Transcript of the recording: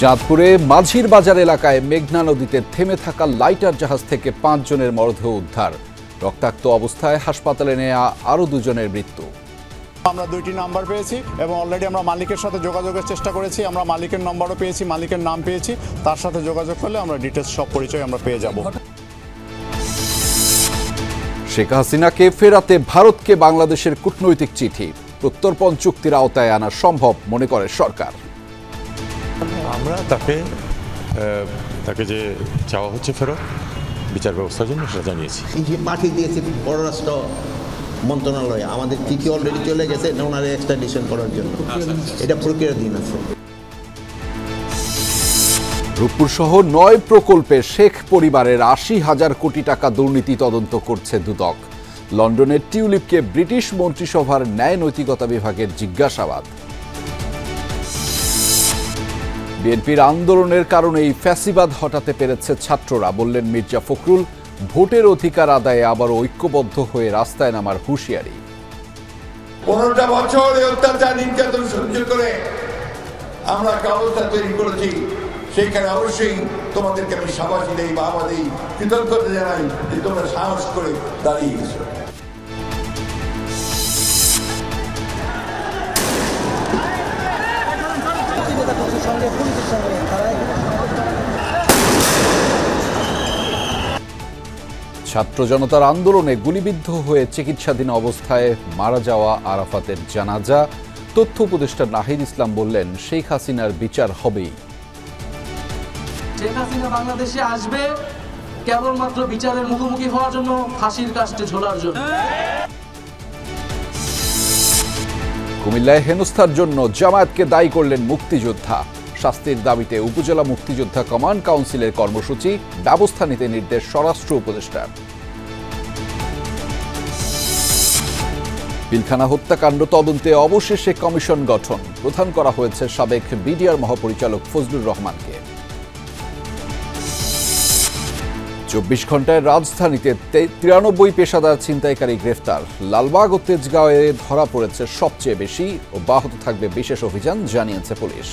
চাঁদপুরে মাঝির বাজার এলাকায় মেঘনা নদীতে থেমে থাকা লাইটার জাহাজ থেকে 5 জনের মরদেহ উদ্ধার। রক্তাক্ত অবস্থায় হাসপাতালে নেওয়া আরও 2 জনের মৃত্যু। আমরা 2টি নাম্বার পেয়েছি এবং অলরেডি আমরা মালিকের সাথে যোগাযোগের চেষ্টা করেছি। আমরা মালিকের নম্বরও পেয়েছি, মালিকের নাম পেয়েছি। তার সাথে যোগাযোগ করলে আমরা ডিটেলস সব পরিচয় আমরা পেয়ে যাব। শেখ হাসিনাকে ফেরাতে ভারতকে বাংলাদেশের কূটনৈতিক চিঠি। প্রত্যর্পণ চুক্তির আওতায় আনা সম্ভব মনে করে সরকার। আমরা তাকে যে চাওয়া হচ্ছে ফেরত বিচার ব্যবস্থার জন্য সেটা জানিয়েছি। পাঠিয়ে দিয়েছি পররাষ্ট্র মন্ত্রণালয়ে, আমাদের চিঠি অলরেডি চলে গেছে ওনারে এক্সট্রাডিশন করার জন্য। এটা প্রক্রিয়াধীন আছে। রূপপুর সহ 9 প্রকল্পে শেখ পরিবারের 80,000 কোটি টাকা দুর্নীতি তদন্ত করছে দুদক। লন্ডনের টিউলিপকে ব্রিটিশ মন্ত্রিসভার ন্যায় নৈতিকতা বিভাগের জিজ্ঞাসাবাদ। বিএনপির আন্দোলনের কারণেই ফ্যাসিবাদ হটাতে পেরেছে ছাত্ররা, বললেন মির্জা ফখরুল। ভোটের অধিকার আদায়ে আবার ঐক্যবদ্ধ হয়ে রাস্তায় নামার হুঁশিয়ারি। 15টা বছর অত্যাচার নির্যাতন সহ্য করে আমরা ব্যবস্থা তৈরি করেছি। সেইখানে অবশ্যই তোমাদেরকে আমি সাবাসী দেই বা আমাদের কৃতজ্ঞতা জানাই যে তোমরা সাহস করে দাঁড়িয়ে গেছো। ছাত্র জনতার আন্দোলনে গুলিবিদ্ধ হয়ে চিকিৎসাধীন অবস্থায় মারা যাওয়া আরাফাতের জানাজা। তথ্য উপদেষ্টা নাহিদ ইসলাম বললেন, শেখ হাসিনার বিচার হবেই। শেখ হাসিনা বাংলাদেশে আসবে কেবলমাত্র বিচারের মুখোমুখি হওয়ার জন্য, ফাঁসির কাস্টে ঝোলার জন্য। কুমিল্লায় হেনস্থার জন্য জামায়াতকে দায়ী করলেন মুক্তিযোদ্ধা। শাস্তির দাবিতে উপজেলা মুক্তিযোদ্ধা কমান্ড কাউন্সিলের কর্মসূচি, ব্যবস্থা নিতে নির্দেশ স্বরাষ্ট্র উপদেষ্টার। পিলখানা হত্যাকাণ্ড তদন্তে অবশেষে কমিশন গঠন। প্রধান করা হয়েছে সাবেক বিডিআর মহাপরিচালক ফজলুর রহমানকে। 24 ঘন্টায় রাজধানীতে 93 পেশাদার ছিনতাইকারী গ্রেফতার। লালবাগ ও তেজগাঁওয়ে ধরা পড়েছে সবচেয়ে বেশি, অব্যাহত থাকবে বিশেষ অভিযান, জানিয়েছে পুলিশ।